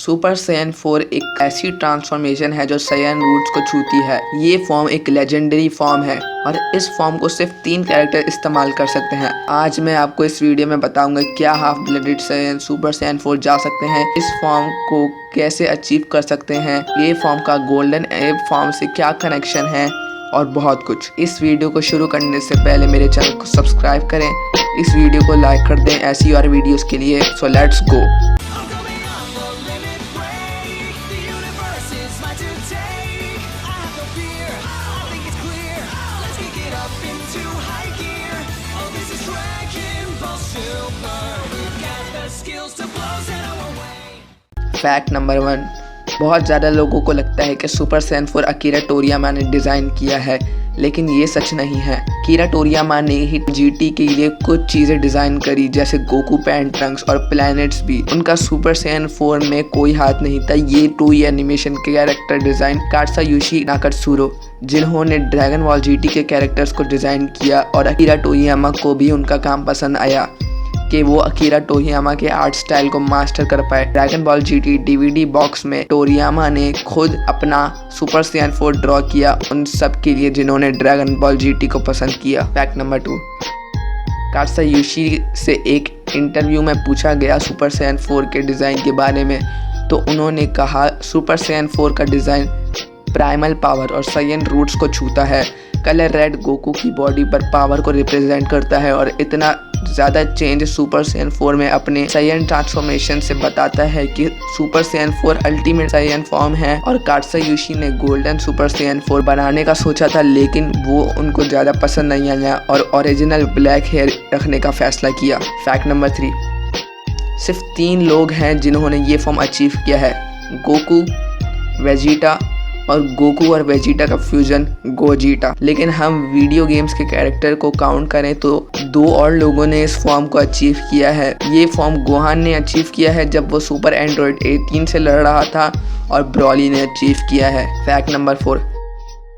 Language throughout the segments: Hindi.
सुपर सैयन 4 एक ऐसी ट्रांसफॉर्मेशन है जो सैयन रूट्स को छूती है। ये फॉर्म एक लेजेंडरी फॉर्म है और इस फॉर्म को सिर्फ 3 कैरेक्टर इस्तेमाल कर सकते हैं। आज मैं आपको इस वीडियो में बताऊंगा क्या half blooded Saiyan super Saiyan 4 जा सकते हैं, इस फॉर्म को कैसे अचीव कर सकते हैं, ये फॉर्म का गोल्डन एप फॉर्म से क्या कनेक्शन है और बहुत कुछ। इस वीडियो को शुरू करने से पहले मेरे चैनल को सब्सक्राइब करें, इस वीडियो को लाइक कर दें ऐसी और वीडियोस के लिए। So let's go. Fact number 1, बहुत ज़्यादा लोगों को लगता है कि सुपर सैयन 4 अकीरा टोरियामा ने डिज़ाइन किया है, लेकिन ये सच नहीं है। अकीरा टोरियामा ने ही जीटी के लिए कुछ चीज़ें डिज़ाइन करी, जैसे गोकू पैन ट्रंक्स और प्लैनेट्स भी। उनका सुपर सैयन 4 में कोई हाथ नहीं था। ये 2 एनिमेशन के कैरेक्टर डिज़ाइन कात्सुयोशी नाकात्सुरो, जिन्होंने ड्रैगन बॉल जीटी के कैरेक्टर्स को डिज़ाइन किया, और अकीरा टोरियामा को भी उनका काम पसंद आया कि वो अकीरा टोरियामा के आर्ट स्टाइल को मास्टर कर पाए। Dragon ball GT DVD box में टोरियामा ने खुद अपना सुपर सैयन 4 ड्रॉ किया उन सब के लिए जिन्होंने ड्रैगन बॉल जीटी को पसंद किया। फैक्ट नंबर 2, कात्सुयोशी से एक इंटरव्यू में पूछा गया सुपर सैयन 4 के डिज़ाइन के बारे में, तो उन्होंने कहा सुपर सैयन 4 का डिज़ाइन प्राइमल पावर और सैयन रूट्स को छूता है। कलर रेड गोकू की बॉडी पर पावर को रिप्रेजेंट करता है और इतना ज़्यादा चेंज सुपर सैयन 4 में अपने सैयन ट्रांसफॉर्मेशन से बताता है कि super Saiyan 4 ultimate Saiyan form है। और कात्सुयोशी ने गोल्डन सुपर सैयन 4 बनाने का सोचा था, लेकिन वो उनको ज़्यादा पसंद नहीं आया और ओरिजिनल ब्लैक हेयर रखने का फैसला किया। फैक्ट नंबर 3, सिर्फ 3 लोग हैं जिन्होंने ये फॉर्म अचीव किया है, गोकू, वेजिटा और गोकू और वेजिटा का फ्यूजन गोजीटा। लेकिन हम वीडियो गेम्स के कैरेक्टर को काउंट करें तो 2 और लोगों ने इस फॉर्म को अचीव किया है। ये फॉर्म गोहान ने अचीव किया है जब वो सुपर एंड्रॉइड 18 से लड़ रहा था, और ब्रॉली ने अचीव किया है। फैक्ट नंबर 4,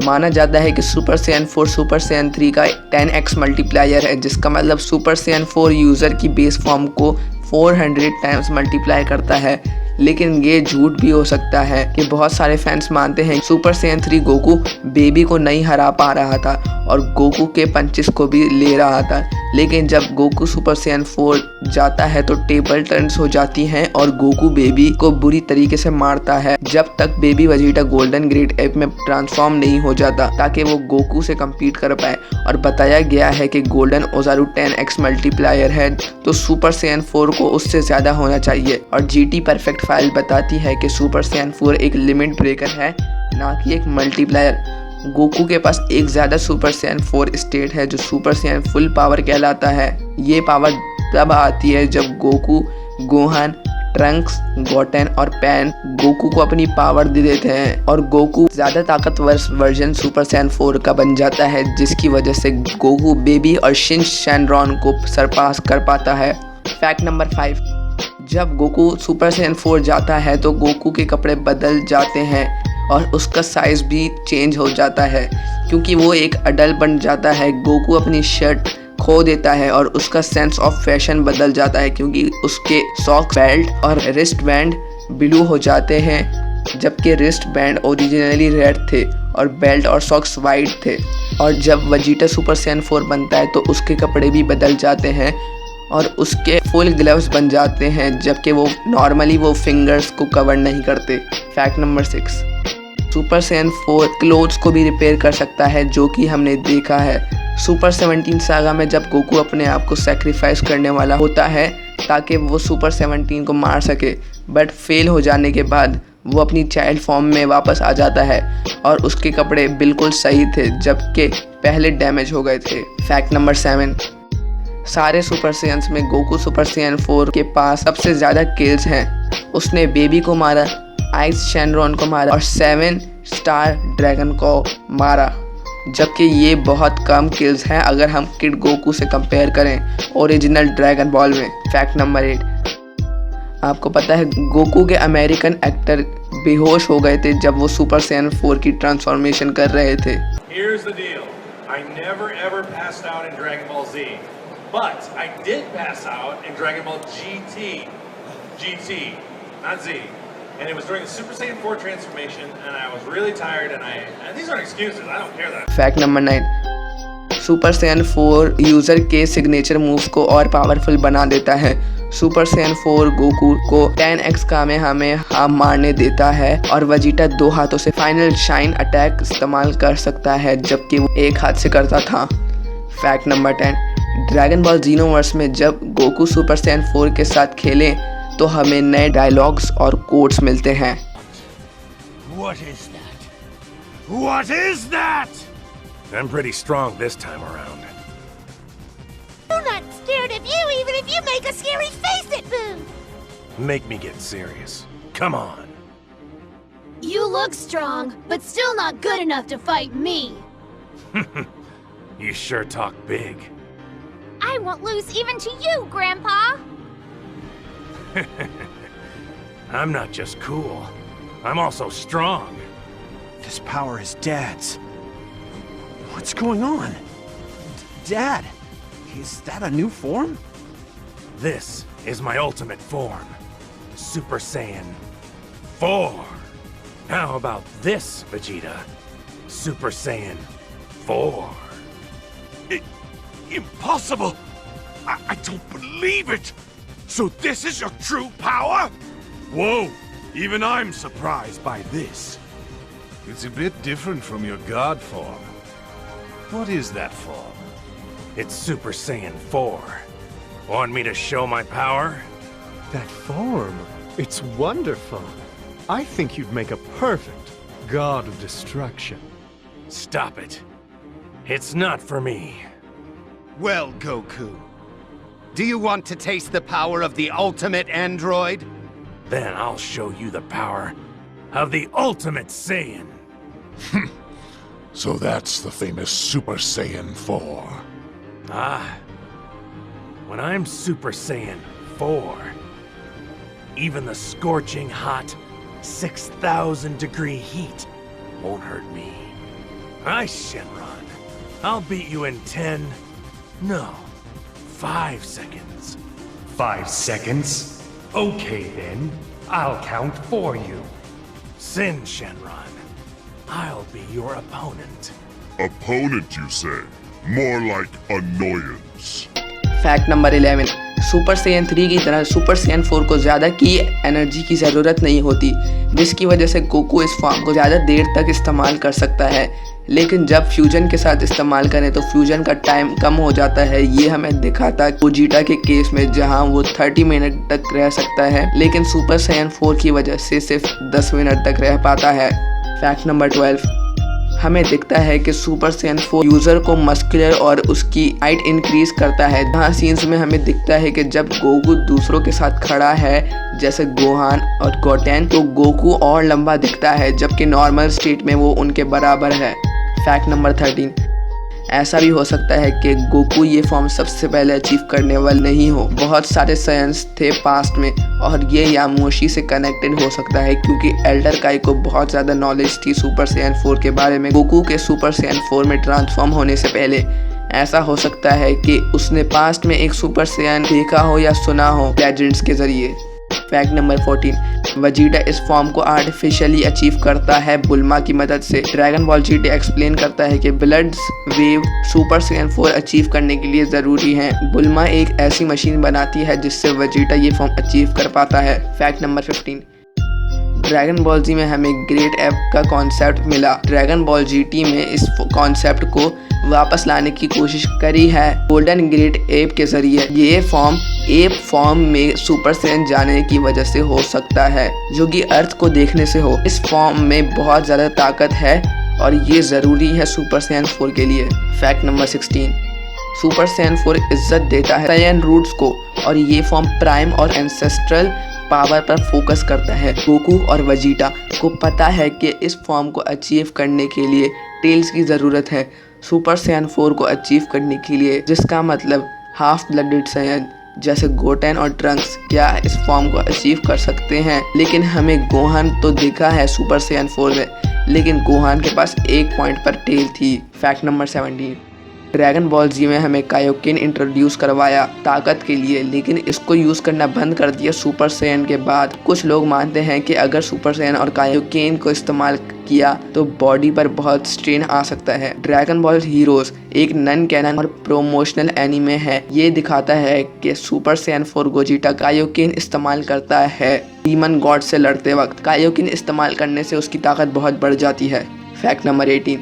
माना जाता है कि सुपर सैयन 4 सुपर सैयन 3 का 10x मल्टीप्लायर है, जिसका मतलब सुपर सैयन 4 यूज़र की बेस फॉर्म को 400 टाइम्स मल्टीप्लाई करता है। लेकिन ये झूठ भी हो सकता है कि बहुत सारे फैंस मानते हैं सुपर सैयन 3 गोकू बेबी को नहीं हरा पा रहा था और गोकू के पंचेस को भी ले रहा था। लेकिन जब गोकू सुपर सैयन 4 जाता है तो टेबल टर्न्स हो जाती हैं और गोकू बेबी को बुरी तरीके से मारता है, जब तक baby Vegeta golden grade app में ट्रांसफॉर्म नहीं हो जाता, ताकि वो गोकू से कम्पीट कर पाए। और बताया गया है कि गोल्डन ओजारू 10x मल्टीप्लायर है, तो सुपर सैयन 4 को उससे ज़्यादा होना चाहिए। और जीटी परफेक्ट फाइल बताती है कि सुपर सैयन 4 एक लिमिट ब्रेकर है, ना कि एक मल्टीप्लायर। गोकू के पास एक ज़्यादा सुपर सैयन 4 स्टेट है जो सुपर सैयन फुल पावर कहलाता है। ये पावर तब आती है जब गोकू, गोहान, ट्रंक्स, गोटेन और पैन गोकू को अपनी पावर दे देते हैं और गोकू ज़्यादा ताकतवर वर्जन सुपर सैयन 4 का बन जाता है, जिसकी वजह से गोकू बेबी और शिन शैनरॉन को सरपास कर पाता है। फैक्ट नंबर 5, जब गोकू सुपर सैयन 4 जाता है तो गोकू के कपड़े बदल जाते हैं और उसका साइज़ भी चेंज हो जाता है, क्योंकि वो एक अडल्ट बन जाता है। गोकू अपनी शर्ट खो देता है और उसका सेंस ऑफ फैशन बदल जाता है, क्योंकि उसके सॉक, बेल्ट और रिस्ट बैंड ब्लू हो जाते हैं, जबकि रिस्ट बैंड ओरिजिनली रेड थे और बेल्ट और सॉक्स वाइट थे। और जब वेजिटा सुपर सैयन 4 बनता है तो उसके कपड़े भी बदल जाते हैं और उसके फुल ग्लव्स बन जाते हैं, जबकि वो नॉर्मली वो फिंगर्स को कवर नहीं करते। Fact number 6, super Saiyan 4 clothes को भी रिपेयर कर सकता है, जो कि हमने देखा है सुपर 17 सागा में, जब गोकू अपने आप को सेक्रीफाइस करने वाला होता है ताकि वो सुपर 17 को मार सके, बट फेल हो जाने के बाद वो अपनी चाइल्ड फॉर्म में वापस आ जाता है और उसके कपड़े बिल्कुल सही थे, जबकि पहले डैमेज हो गए थे। फैक्ट नंबर 7, सारे सुपर सैयन्स में गोकू सुपर सैयन 4 के पास सबसे ज़्यादा किल्स हैं। उसने बेबी को मारा, आइस शैनरॉन को मारा और 7 स्टार ड्रैगन को मारा, जबकि ये बहुत कम किल्स हैं अगर हम किड गोकू से कंपेयर करें ओरिजिनल ड्रैगन बॉल में। फैक्ट नंबर 8, आपको पता है गोकू के अमेरिकन एक्टर बेहोश हो गए थे जब वो सुपर सैयन 4 की ट्रांसफॉर्मेशन कर रहे थे। Here's the deal. I never ever passed out in Dragon Ball Z, but I did pass out in Dragon Ball GT, not Z. and it was during the Super Saiyan 4 transformation, and I was really tired, and these aren't excuses, I don't care that. Fact number 9, super Saiyan 4 user के सिग्नेचर मूव्स को और पावरफुल बना देता है। सुपर सैयन 4 गोकू को 10x कामेहामेहा मारने देता है और वेजिटा 2 हाथों से फाइनल शाइन अटैक इस्तेमाल कर सकता है, जबकि वो एक हाथ से करता था। फैक्ट नंबर 10, ड्रैगन बॉल जीनोवर्स में जब गोकू सुपर सैयन 4 के साथ खेलें तो हमें नए डायलॉग्स और कोड्स मिलते हैं। What is that? What is that? I'm pretty strong this time around. I'm not scared of you even if you make a scary face at Boo! Make me get serious. Come on. You look strong, but still not good enough to fight me. You sure talk big. I won't lose even to you, Grandpa! I'm not just cool. I'm also strong. This power is Dad's. What's going on? Dad, is that a new form? This is my ultimate form. Super Saiyan 4. How about this, Vegeta? Super Saiyan 4. Impossible! I don't believe it! So this is your true power? Whoa! Even I'm surprised by this. It's a bit different from your God form. What is that form? It's Super Saiyan 4. Want me to show my power? That form, it's wonderful. I think you'd make a perfect god of destruction. Stop it. It's not for me. Well, Goku, do you want to taste the power of the ultimate android? Then I'll show you the power of the Ultimate Saiyan. So that's the famous Super Saiyan 4. Ah. When I'm Super Saiyan 4, even the scorching hot 6,000 degree heat won't hurt me. Nice, Shenron. I'll beat you in 10, no, 5 seconds. 5 seconds? Okay then, I'll count for you. Sin, Shenron. I'll be your opponent. Opponent, you say? More like annoyance. Fact number 11, super Saiyan 3 की तरह सुपर सैयन 4 को ज़्यादा की एनर्जी की ज़रूरत नहीं होती, जिसकी वजह से गोकू इस फॉर्म को ज़्यादा देर तक इस्तेमाल कर सकता है। लेकिन जब फ्यूजन के साथ इस्तेमाल करें तो फ्यूजन का टाइम कम हो जाता है। ये हमें दिखाता गोजीटा के केस में, जहां वो 30 मिनट तक रह सकता है, लेकिन सुपर सैयन 4 की वजह से सिर्फ 10 मिनट तक रह पाता है। फैक्ट नंबर 12, हमें दिखता है कि सुपर सैयन 4 यूज़र को मस्कुलर और उसकी हाइट इंक्रीज करता है। जहाँ सीन्स में हमें दिखता है कि जब गोकू दूसरों के साथ खड़ा है, जैसे गोहान और गोटेन, तो गोकू और लंबा दिखता है, जबकि नॉर्मल स्टेट में वो उनके बराबर है। फैक्ट नंबर 13, ऐसा भी हो सकता है कि गोकू ये फॉर्म सबसे पहले अचीव करने वाले नहीं हो। बहुत सारे साइंस थे पास्ट में और ये यामोशी से कनेक्टेड हो सकता है, क्योंकि एल्डर काई को बहुत ज़्यादा नॉलेज थी सुपर सैयन 4 के बारे में। गोकू के सुपर सैयन 4 में ट्रांसफॉर्म होने से पहले ऐसा हो सकता है कि उसने पास्ट में एक सुपर सैयन देखा हो या सुना हो लेजेंड्स के ज़रिए। फैक्ट नंबर 14, वेजिटा इस फॉर्म को आर्टिफिशियली अचीव करता है बुल्मा की मदद से। ड्रैगन बॉल जीटी एक्सप्लेन करता है कि bloods wave super Saiyan 4 achieve करने के लिए ज़रूरी हैं। बुल्मा एक ऐसी मशीन बनाती है जिससे वेजिटा ये फॉर्म अचीव कर पाता है। फैक्ट नंबर 15, ड्रैगन बॉल जी में हमें ग्रेट एप का कॉन्सेप्ट मिला। ड्रैगन बॉल जीटी में इस कॉन्सेप्ट को वापस लाने की कोशिश करी है गोल्डन ग्रेट एप के ज़रिए। ये फॉर्म एप फॉर्म में सुपर सैयन जाने की वजह से हो सकता है, जो कि अर्थ को देखने से हो। इस फॉर्म में बहुत ज़्यादा ताकत है और ये ज़रूरी है सुपर सैयन 4 के लिए। फैक्ट नंबर 16, सुपर सैयन 4 इज्जत देता है सैयन रूट्स को और ये फॉर्म प्राइम और एंसेस्ट्रल पावर पर फोकस करता है। गोकू और वेजिटा को पता है कि इस फॉर्म को अचीव करने के लिए टेल्स की ज़रूरत है सुपर सैयन 4 को अचीव करने के लिए, जिसका मतलब हाफ ब्लडेड सैयन जैसे गोटेन और ट्रंक्स क्या इस फॉर्म को अचीव कर सकते हैं। लेकिन हमें गोहान तो दिखा है सुपर सैयन 4 में, लेकिन गोहान के पास एक पॉइंट पर टेल थी। फैक्ट नंबर 17, ड्रैगन बॉल जी में हमें कायोकेन इंट्रोड्यूस करवाया ताकत के लिए, लेकिन इसको यूज करना बंद कर दिया सुपर सैयन के बाद। कुछ लोग मानते हैं कि अगर सुपर सैयन और कायोकेन को इस्तेमाल किया तो बॉडी पर बहुत स्ट्रेन आ सकता है। ड्रैगन बॉल हीरोज एक नन कैनन और प्रोमोशनल एनीमे है। ये दिखाता है कि सुपर सैयन 4 गोजिटा कायोकेन इस्तेमाल करता है डीमन गॉड से लड़ते वक्त। कायोकेन इस्तेमाल करने से उसकी ताकत बहुत बढ़ जाती है। फैक्ट नंबर 18,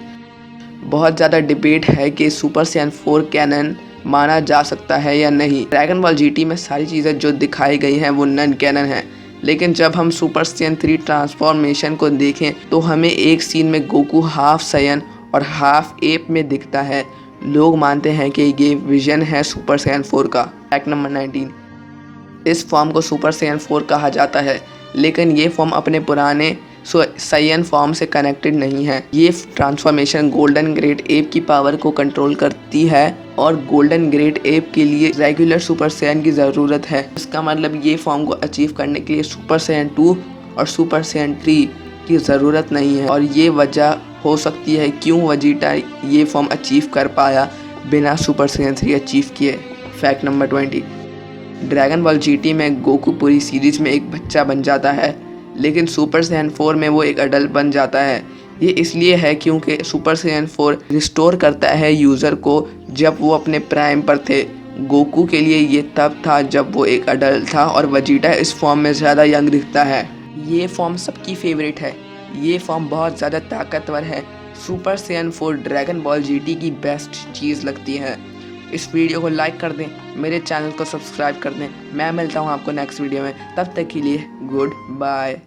बहुत ज़्यादा डिबेट है कि सुपर सैयन 4 कैनन माना जा सकता है या नहीं। ड्रैगन बॉल जीटी में सारी चीज़ें जो दिखाई गई हैं वो नन कैनन है, लेकिन जब हम सुपर सैयन 3 ट्रांसफॉर्मेशन को देखें तो हमें एक सीन में गोकू हाफ सैयन और हाफ एप में दिखता है। लोग मानते हैं कि ये विजन है सुपर सैयन 4 का। फैक्ट नंबर 19, इस फॉर्म को सुपर सैयन 4 कहा जाता है, लेकिन ये फॉर्म अपने पुराने सैयन फॉर्म से कनेक्टेड नहीं है। ये ट्रांसफॉर्मेशन गोल्डन ग्रेट एप की पावर को कंट्रोल करती है और गोल्डन ग्रेट एप के लिए रेगुलर सुपर सैयन की ज़रूरत है। इसका मतलब ये फॉर्म को अचीव करने के लिए सुपर सैयन 2 और सुपर सैयन 3 की ज़रूरत नहीं है, और ये वजह हो सकती है क्यों वेजिटा ये फॉर्म अचीव कर पाया बिना सुपर सैयन 3 अचीव किए। Fact number 20, dragon ball GT में गोकू पूरी सीरीज में एक बच्चा बन जाता है, लेकिन सुपर सैयन 4 में वो एक अडल्ट बन जाता है। ये इसलिए है क्योंकि सुपर सैयन 4 रिस्टोर करता है यूज़र को जब वो अपने प्राइम पर थे। गोकू के लिए ये तब था जब वो एक अडल्ट था, और वेजिटा इस फॉर्म में ज़्यादा यंग दिखता है। ये फॉर्म सबकी फेवरेट है। ये फॉर्म बहुत ज़्यादा ताकतवर है। Super Saiyan 4 dragon ball GT की बेस्ट चीज़ लगती है। इस वीडियो को लाइक कर दें, मेरे चैनल को सब्सक्राइब कर दें। मैं मिलता हूँ आपको नेक्स्ट वीडियो में, तब तक के लिए गुड बाय।